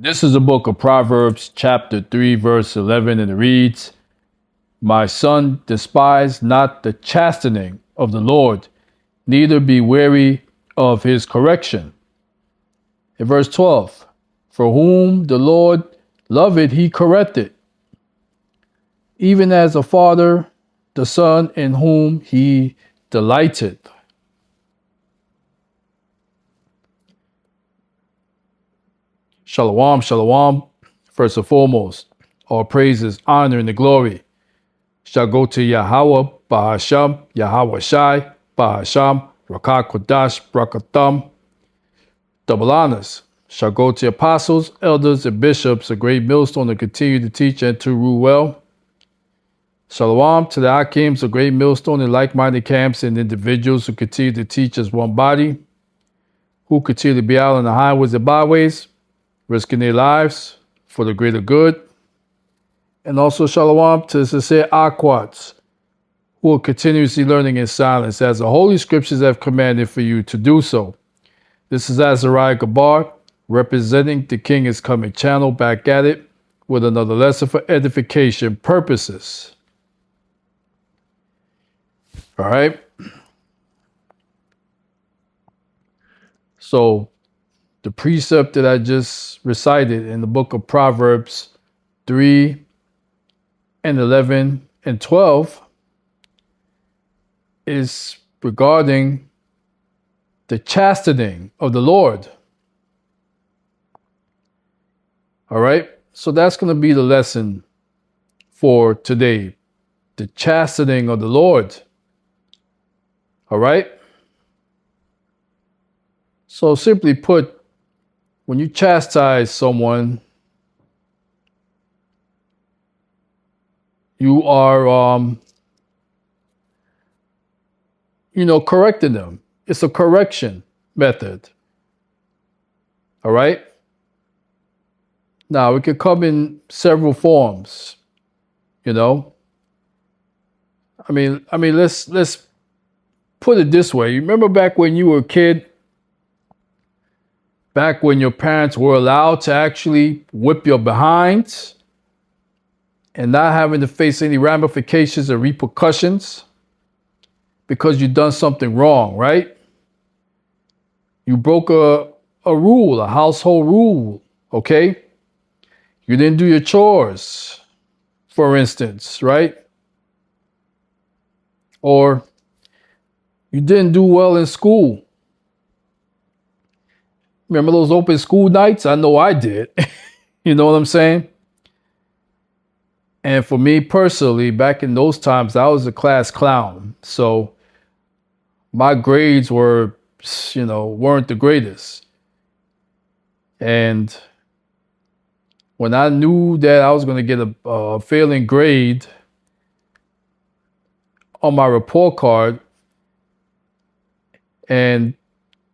This is the book of Proverbs, chapter 3, verse 11, and it reads, "My son, despise not the chastening of the Lord, neither be weary of his correction." In verse 12, "For whom the Lord loveth, he corrected, even as a father the son in whom he delighted." Shalom, shalom. First and foremost, all praises, honor, and the glory shall go to Yahweh, Bahasham, Yahweh Shai, Bahasham, Rakah Kodash, Brakatham. Double honors shall go to apostles, elders, and bishops, a great millstone to continue to teach and to rule well. Shalom to the Akims, a great millstone in like-minded camps and individuals who continue to teach as one body, who continue to be out on the highways and byways, risking their lives for the greater good. And also shalom to the sincere Akwats, who are continuously learning in silence as the Holy Scriptures have commanded for you to do so. This is Azariah Gabar, representing the King is Coming channel, back at it with another lesson for edification purposes. All right. So the precept that I just recited in the book of Proverbs 3 and 11 and 12 is regarding the chastening of the Lord. All right. So that's going to be the lesson for today. The chastening of the Lord. All right. So simply put, when you chastise someone, you are, correcting them. It's a correction method. All right. Now it can come in several forms. Let's put it this way. You remember back when you were a kid, back when your parents were allowed to actually whip your behind and not having to face any ramifications or repercussions because you've done something wrong, right? You broke a rule, a household rule, okay? You didn't do your chores, for instance, right? Or you didn't do well in school. Remember those open school nights? I know I did. You know what I'm saying? And for me personally, back in those times, I was a class clown. So my grades weren't the greatest. And when I knew that I was going to get a failing grade on my report card, and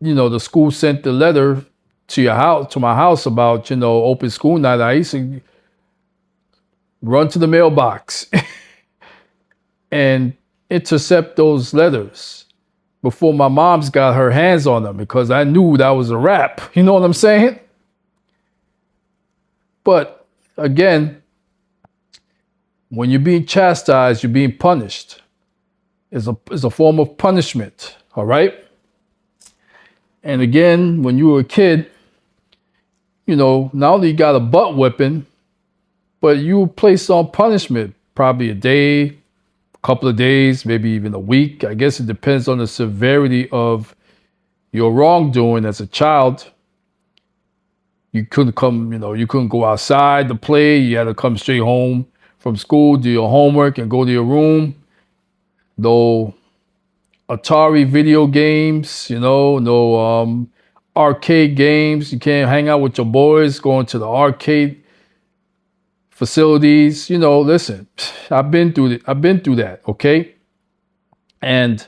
the school sent the letter to my house about open school night, I used to run to the mailbox and intercept those letters before my mom's got her hands on them, because I knew that was a wrap. You know what I'm saying? But again, when you're being chastised, you're being punished. It's a form of punishment. All right. And again, when you were a kid, not only you got a butt whipping, but you were placed on punishment, probably a day, a couple of days, maybe even a week. I guess it depends on the severity of your wrongdoing as a child. You couldn't you couldn't go outside to play. You had to come straight home from school, do your homework, and go to your room. No Atari video games, no arcade games. You can't hang out with your boys, going to the arcade facilities. Listen, I've been through that, okay? And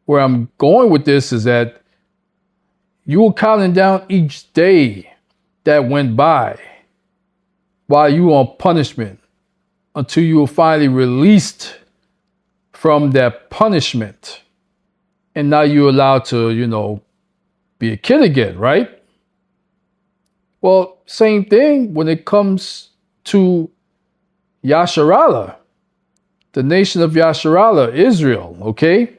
where I'm going with this is that you were counting down each day that went by while you were on punishment until you were finally released from that punishment. And now you're allowed to, be a kid again, right? Well, same thing when it comes to Yasharallah, the nation of Yasharallah, Israel, okay?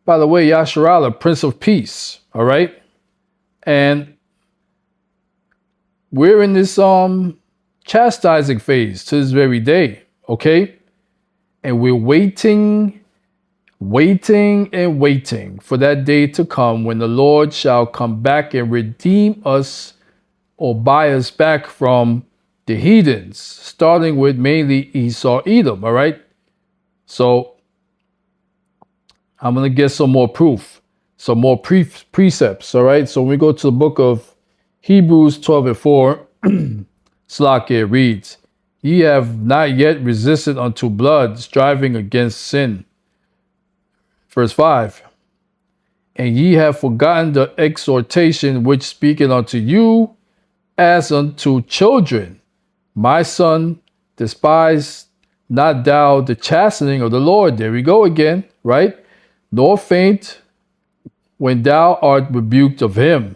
By the way, Yasharallah, Prince of Peace, all right? And we're in this chastising phase to this very day, okay? And we're waiting for that day to come when the Lord shall come back and redeem us or buy us back from the heathens, starting with mainly Esau, Edom, all right? So I'm going to get some more proof, some more precepts, all right? So when we go to the book of Hebrews 12:4, Slakia reads, Ye have not yet resisted unto blood, striving against sin. Verse 5, And ye have forgotten the exhortation which speaketh unto you as unto children. My son, despise not thou the chastening of the Lord. There we go again, right? Nor faint when thou art rebuked of him.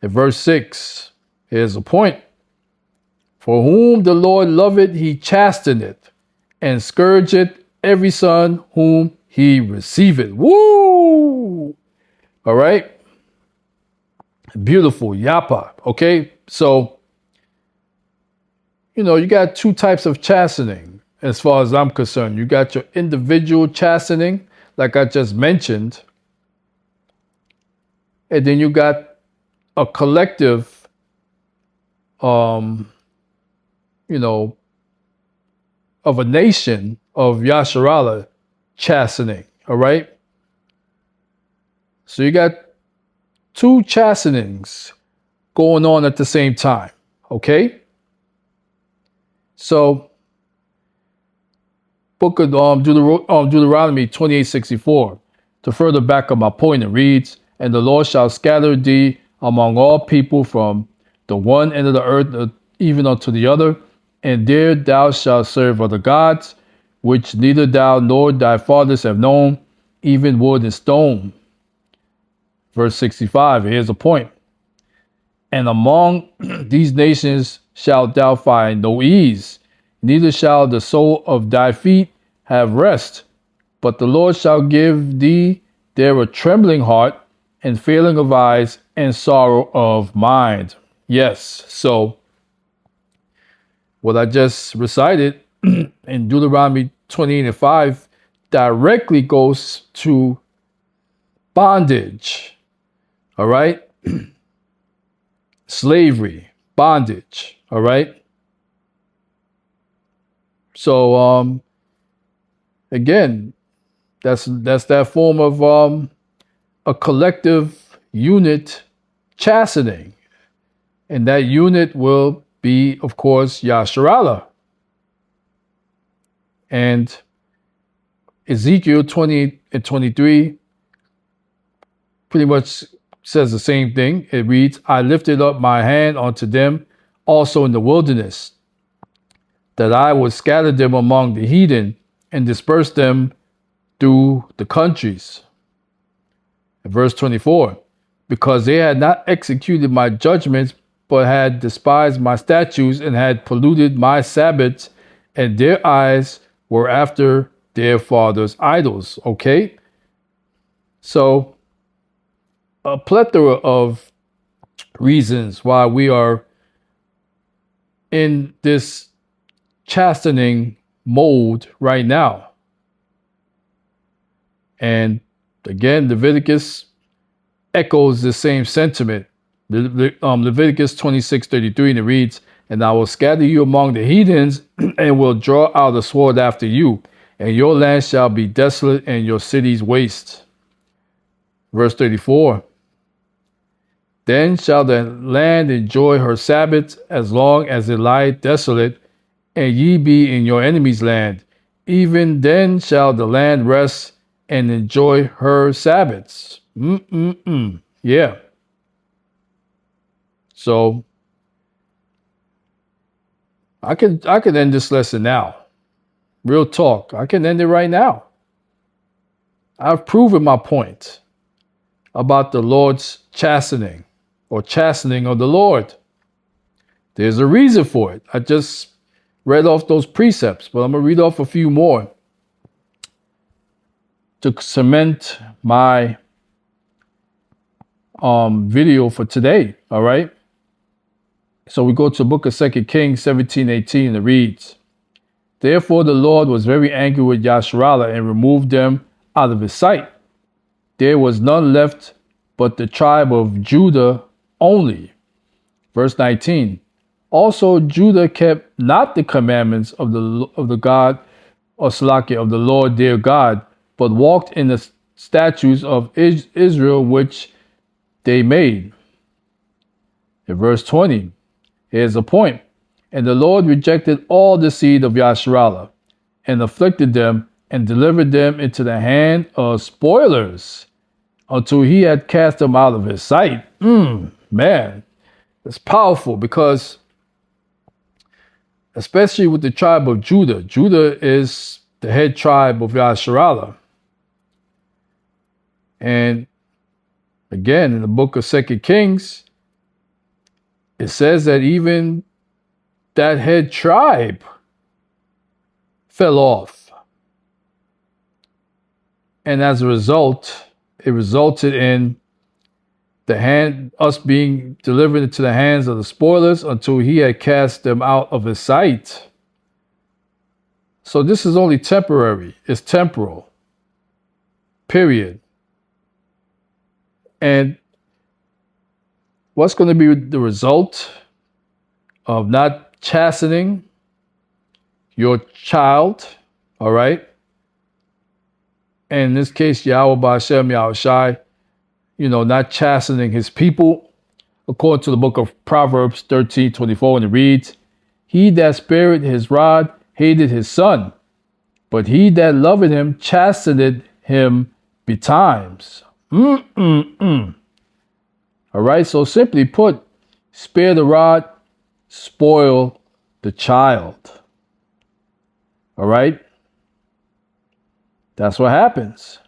In verse 6, here's a point. For whom the Lord loveth, he chasteneth, and scourgeth every son whom he receiveth. Woo! All right? Beautiful. Yapa. Okay? So, you got two types of chastening as far as I'm concerned. You got your individual chastening, like I just mentioned, and then you got a collective, of a nation of Yasharallah chastening. All right? So you got two chastenings going on at the same time. Okay? So, book of Deuteronomy 28:64, to further back up my point, it reads, And the Lord shall scatter thee among all people from the one end of the earth even unto the other, and there thou shalt serve other gods, which neither thou nor thy fathers have known, even wood and stone. Verse 65, here's a point. And among these nations shalt thou find no ease, neither shall the sole of thy feet have rest. But the Lord shall give thee there a trembling heart, and failing of eyes, and sorrow of mind. Yes, so what I just recited in Deuteronomy 28:5 directly goes to bondage. All right? Slavery, bondage. All right? So again, that's that form of a collective unit chastening. And that unit will be, of course, Yasharallah. And Ezekiel 20:23 pretty much says the same thing. It reads, I lifted up my hand unto them also in the wilderness, that I would scatter them among the heathen and disperse them through the countries. In verse 24, because they had not executed my judgments, but had despised my statutes and had polluted my Sabbaths, and their eyes were after their fathers' idols. Okay? So, a plethora of reasons why we are in this chastening mode right now. And again, Leviticus echoes the same sentiment. Leviticus 26:33, and it reads, And I will scatter you among the heathens, and will draw out the sword after you, and your land shall be desolate, and your cities waste. Verse 34, Then shall the land enjoy her Sabbaths as long as it lieth desolate, and ye be in your enemy's land. Even then shall the land rest and enjoy her Sabbaths. Yeah. So I could end this lesson now. Real talk. I can end it right now. I've proven my point about the Lord's chastening. or chastening of the Lord. There's a reason for it. I just read off those precepts, but I'm going to read off a few more to cement my video for today. All right. So we go to the book of 2 Kings 17:18, and it reads, Therefore the Lord was very angry with Yasharallah and removed them out of his sight. There was none left but the tribe of Judah only. Verse 19. Also Judah kept not the commandments of the God, or Salakia, of the Lord their God, but walked in the statutes of Israel which they made. In verse 20, here's a point. And the Lord rejected all the seed of Yasharallah and afflicted them and delivered them into the hand of spoilers until he had cast them out of his sight. Man, it's powerful because especially with the tribe of Judah. Judah is the head tribe of Yasharallah. And again, in the book of 2 Kings, it says that even that head tribe fell off. And as a result, it resulted in us being delivered into the hands of the spoilers until he had cast them out of his sight. So this is only temporary. It's temporal. Period. And what's going to be the result of not chastening your child, all right? And in this case, Yahweh Ba'ashem Yahushai, not chastening his people, according to the book of Proverbs 13:24, and it reads, He that spared his rod hated his son, but he that loved him chastened him betimes. All right, so simply put, spare the rod, spoil the child. All right? That's what happens.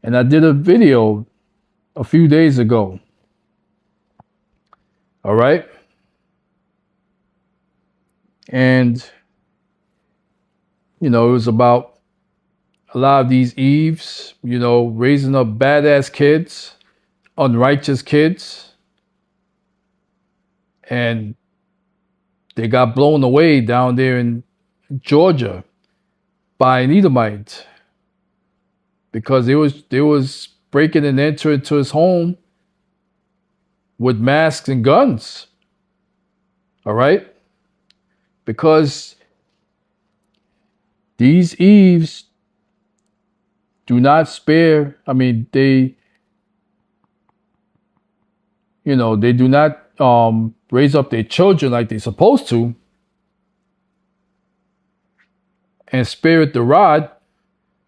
And I did a video a few days ago. All right? And, it was about a lot of these Eves, raising up badass kids, unrighteous kids. And they got blown away down there in Georgia by an Edomite because they was breaking and entering into his home with masks and guns. All right? Because these Eves do not spare. I mean, they do not raise up their children like they're supposed to and spare the rod.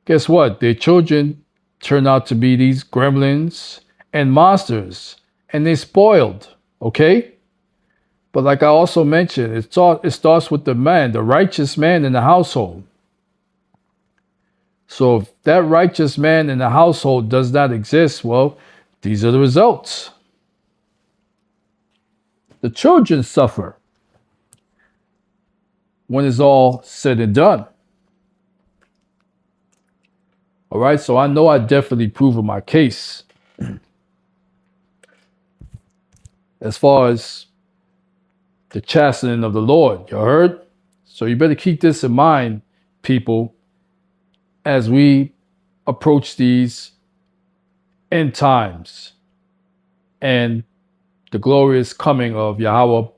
Guess what? Their children turn out to be these gremlins and monsters, and they're spoiled, okay? But like I also mentioned, it starts with the man, the righteous man in the household. So if that righteous man in the household does not exist, well, these are the results. The children suffer when it's all said and done. All right, so I know I definitely proven my case as far as the chastening of the Lord. You heard? So you better keep this in mind, people, as we approach these end times and the glorious coming of Yahweh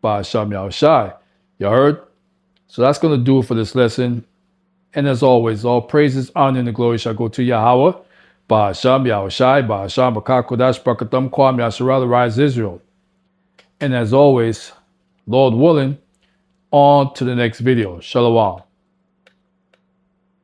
Ba'ashem Yahushai. You heard? So that's going to do it for this lesson. And as always, all praises, honor, and the glory shall go to Yahweh Ba'ashem Yahushai, Ba'ashem B'Kakodash, B'Akatam Kwam Yasharallah, Rise Israel. And as always, Lord willing, on to the next video. Shalom.